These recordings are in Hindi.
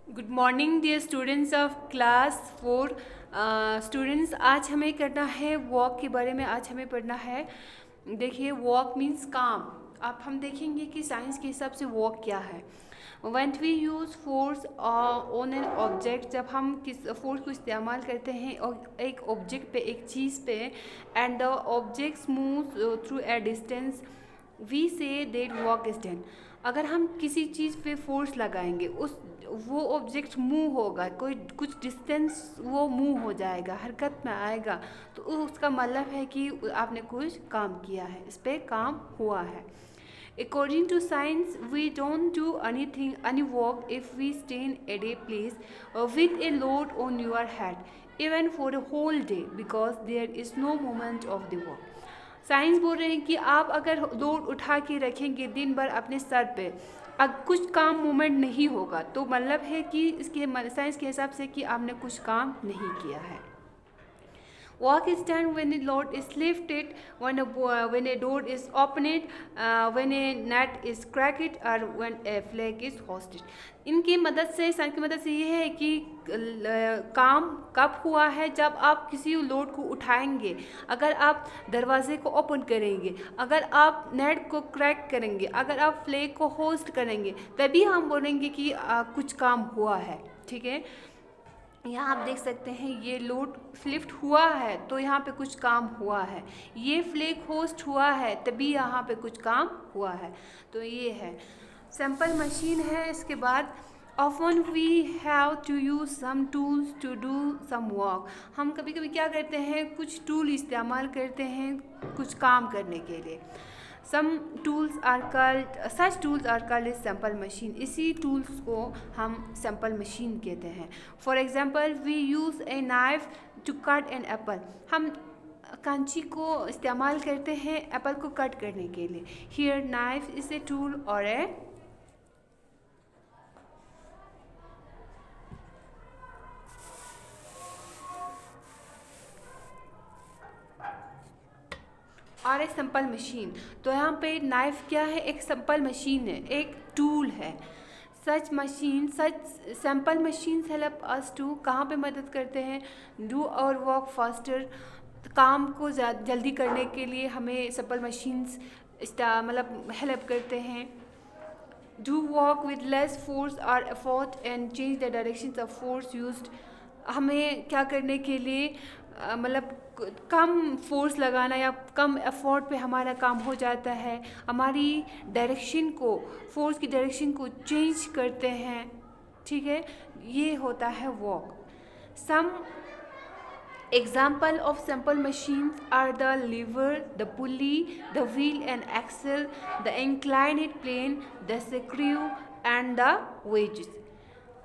Good morning dear students of class 4। Students, आज हमें करना है वॉक के बारे में। आज हमें पढ़ना है, देखिए, वॉक मीन्स काम। अब हम देखेंगे कि साइंस के हिसाब से वॉक क्या है। When we use force on an object, जब हम किस फोर्स को इस्तेमाल करते हैं और एक ऑब्जेक्ट पे, एक चीज़ पे, and the objects move through a distance, we say that work is done. अगर हम किसी चीज़ पे फोर्स लगाएंगे, वो ऑब्जेक्ट मूव होगा, कोई कुछ डिस्टेंस वो मूव हो जाएगा, हरकत में आएगा, तो उसका मतलब है कि आपने कुछ काम किया है, इस पर काम हुआ है। According to science, we don't do any work if we stand at a place with a load on your head, even for a whole day, because there is no movement of the work. Science बोल रहे हैं कि आप अगर लोड उठा के रखेंगे दिन भर अपने सर पे, अब कुछ काम मूवमेंट नहीं होगा, तो मतलब है कि इसके साइंस के हिसाब से कि आपने कुछ काम नहीं किया है। Work is done when a load is lifted, when a door is opened, when a nut is cracked, or when a flag is hoisted. इनकी मदद से, साइंस की मदद से ये है कि काम कब हुआ है, जब आप किसी लोड को उठाएंगे, अगर आप दरवाजे को ओपन करेंगे, अगर आप नेट को क्रैक करेंगे, अगर आप फ्लैग को होस्ट करेंगे, तभी हम बोलेंगे कि कुछ काम हुआ है। ठीक है, यहाँ आप देख सकते हैं ये लोड लिफ्ट हुआ है तो यहाँ पे कुछ काम हुआ है, ये फ्लैग होस्ट हुआ है तभी यहाँ पे कुछ काम हुआ है। तो ये है सिंपल मशीन है। इसके बाद often we have to use some tools to do some work। हम कभी कभी क्या करते हैं, कुछ टूल इस्तेमाल करते हैं कुछ काम करने के लिए। Some tools are called, such tools are called as sample machine। इसी tools को हम sample machine कहते हैं। For example, we use a knife to cut an apple। हम कांची को इस्तेमाल करते हैं एप्पल को कट करने के लिए। Here knife is a tool or a simple machine. तो यहाँ पे नाइफ क्या है, एक सिंपल मशीन है, एक टूल है। Such simple machines help us to, कहाँ पे मदद करते हैं, डू और वर्क फास्टर। काम को जल्दी करने के लिए हमें सिंपल मशीन्स मतलब हेल्प करते हैं। Do work with less force और effort and change the direction of force used. हमें क्या करने के लिए मतलब कम फोर्स लगाना या कम एफर्ट पे हमारा काम हो जाता है, हमारी डायरेक्शन को, फोर्स की डायरेक्शन को चेंज करते हैं। ठीक है, ये होता है walk. Some example of simple machines are the lever, the pulley, the wheel and axle, the inclined plane, the screw and the wedges.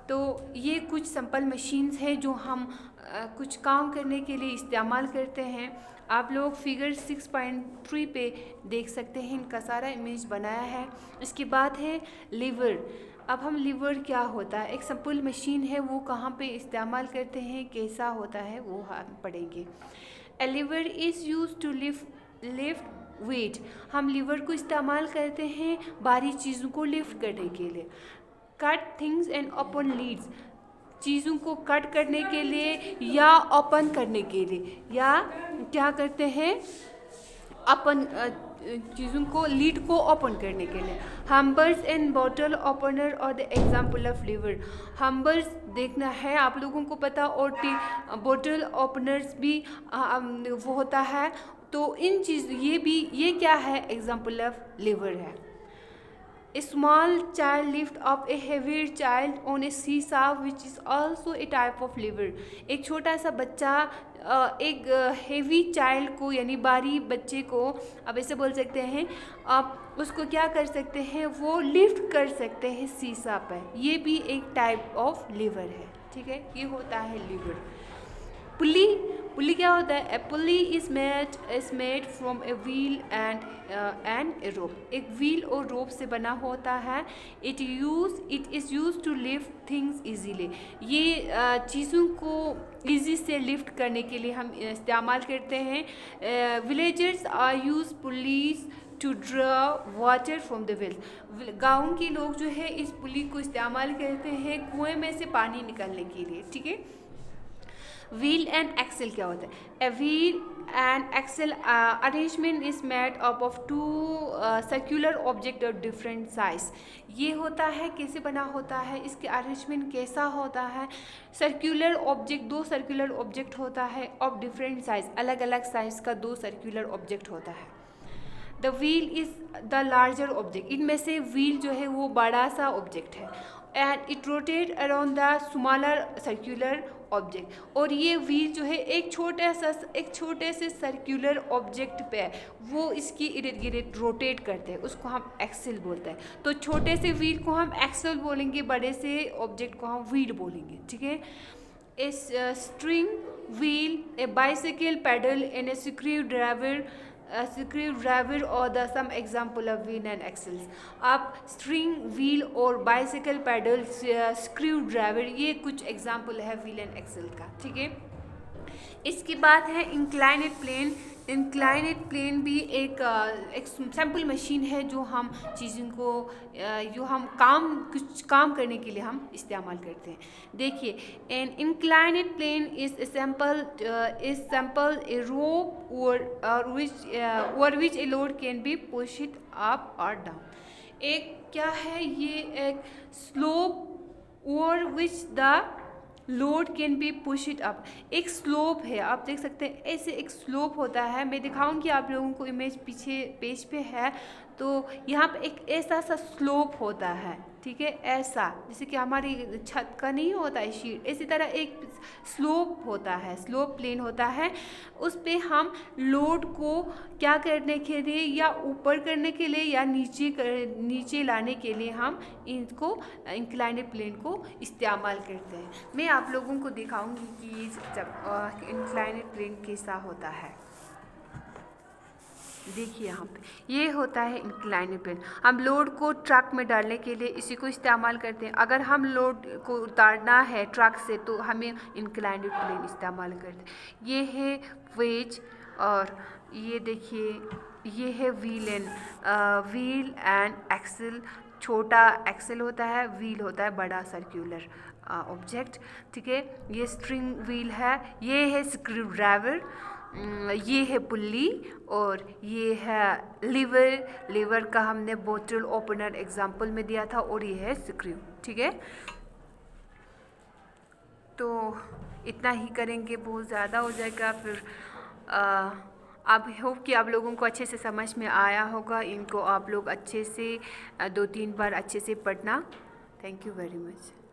तो ये कुछ सिंपल मशीन्स हैं जो हम कुछ काम करने के लिए इस्तेमाल करते हैं। आप लोग फिगर 6.3 पे देख सकते हैं, इनका सारा इमेज बनाया है। इसके बाद है लीवर। अब हम लीवर क्या होता है, एक सिंपल मशीन है, वो कहाँ पे इस्तेमाल करते हैं, कैसा होता है, वो हम पढ़ेंगे। A lever is use to lift weight. हम लीवर को इस्तेमाल करते हैं भारी चीज़ों को लिफ्ट करने के लिए। Cut things and open lids, चीज़ों को कट करने के लिए या ओपन करने के लिए, या क्या करते हैं, अपन चीज़ों को, लीड को ओपन करने के लिए। हम्बर्स एंड बॉटल ओपनर और द एग्जाम्पल ऑफ लीवर। हम्बर्स देखना है आप लोगों को पता, और बॉटल ओपनर्स भी वो होता है। तो इन चीज़ ये क्या है, एग्जाम्पल ऑफ लीवर है। A small child lift up a heavier child on a seesaw, which is also a type of lever। एक छोटा सा बच्चा एक हेवी चाइल्ड को, यानी भारी बच्चे को, अब ऐसे बोल सकते हैं, आप उसको क्या कर सकते हैं, वो लिफ्ट कर सकते हैं सीसा पर। ये भी एक टाइप ऑफ लीवर है। ठीक है, ये होता है लीवर। पुली क्या होता है, a pulley is made from a wheel and a rope. एक व्हील और रोप से बना होता है। It is use to lift things easily. ये चीज़ों को इजी से लिफ्ट करने के लिए हम इस्तेमाल करते हैं। Villagers are use pulleys to draw water from the well. गाँव के लोग जो है इस पुली को इस्तेमाल करते हैं कुएं में से पानी निकालने के लिए, ठीक है। व्हील एंड एक्सल क्या होता है? A wheel and axle arrangement is made up of two circular object of different size. ये होता है कैसे बना होता है, इसके अरेंजमेंट कैसा होता है? सर्कुलर ऑब्जेक्ट, दो सर्कुलर ऑब्जेक्ट होता है ऑफ डिफरेंट साइज, अलग अलग साइज का दो सर्कुलर ऑब्जेक्ट होता है। The wheel is the larger object, इनमें से व्हील जो है वो बड़ा सा ऑब्जेक्ट है, and it rotate around the smaller circular object. और ये व्हील जो है एक छोटे से सर्कुलर ऑब्जेक्ट पे वो इसकी इर्द गिर्द रोटेट करते हैं, उसको हम एक्सल बोलते हैं। तो छोटे से व्हील को हम एक्सल बोलेंगे, बड़े से ऑब्जेक्ट को हम व्हील बोलेंगे, ठीक है। A string wheel, a bicycle pedal and a screwdriver और the some example of wheel and axles. आप स्ट्रिंग व्हील और बाइसिकल पैडल, स्क्रू ड्राइवर, ये कुछ एग्जाम्पल है व्हील एंड एक्सल का, ठीक है। इसके बाद है इंक्लाइनेड प्लेन। इंक्लाइनेड प्लेन भी एक सैम्पल मशीन है जो हम चीज़ों को जो हम कुछ काम करने के लिए हम इस्तेमाल करते हैं। देखिए, an inclined plane is sample a rope और which a load can be pushed up और डाउन। एक क्या है, ये एक स्लोप और which the load can be push it up. एक स्लोप है, आप देख सकते हैं ऐसे एक स्लोप होता है। मैं दिखाऊंगी आप लोगों को, इमेज पीछे पेज पे है। तो यहाँ पे एक ऐसा सा स्लोप होता है, ठीक है, ऐसा जैसे कि हमारी छत का नहीं होता है शीट, इसी तरह एक स्लोप होता है, स्लोप प्लेन होता है। उस पे हम लोड को क्या करने के लिए, या ऊपर करने के लिए या नीचे लाने के लिए हम इनको इंक्लाइनेड प्लेन को इस्तेमाल करते हैं। मैं आप लोगों को दिखाऊंगी कि जब इंक्लाइनेड प्लेन कैसा होता है। देखिए यहाँ पे ये होता है इंक्लाइनेड प्लेन। हम लोड को ट्रक में डालने के लिए इसी को इस्तेमाल करते हैं। अगर हम लोड को उतारना है ट्रक से तो हमें इंक्लाइनेड प्लेन इस्तेमाल करते हैं। ये है वेज, और ये देखिए ये है व्हील एंड एक्सल। छोटा एक्सल होता है, व्हील होता है बड़ा सर्कुलर ऑब्जेक्ट, ठीक है। ये स्ट्रिंग व्हील है, ये है स्क्रू ड्राइवर, ये है पुल्ली, और ये है लीवर का हमने बोतल ओपनर एग्जांपल में दिया था, और ये है स्क्रू, ठीक है। तो इतना ही करेंगे, बहुत ज़्यादा हो जाएगा फिर। अब होप कि आप लोगों को अच्छे से समझ में आया होगा। इनको आप लोग अच्छे से 2-3 बार अच्छे से पढ़ना। Thank you very much.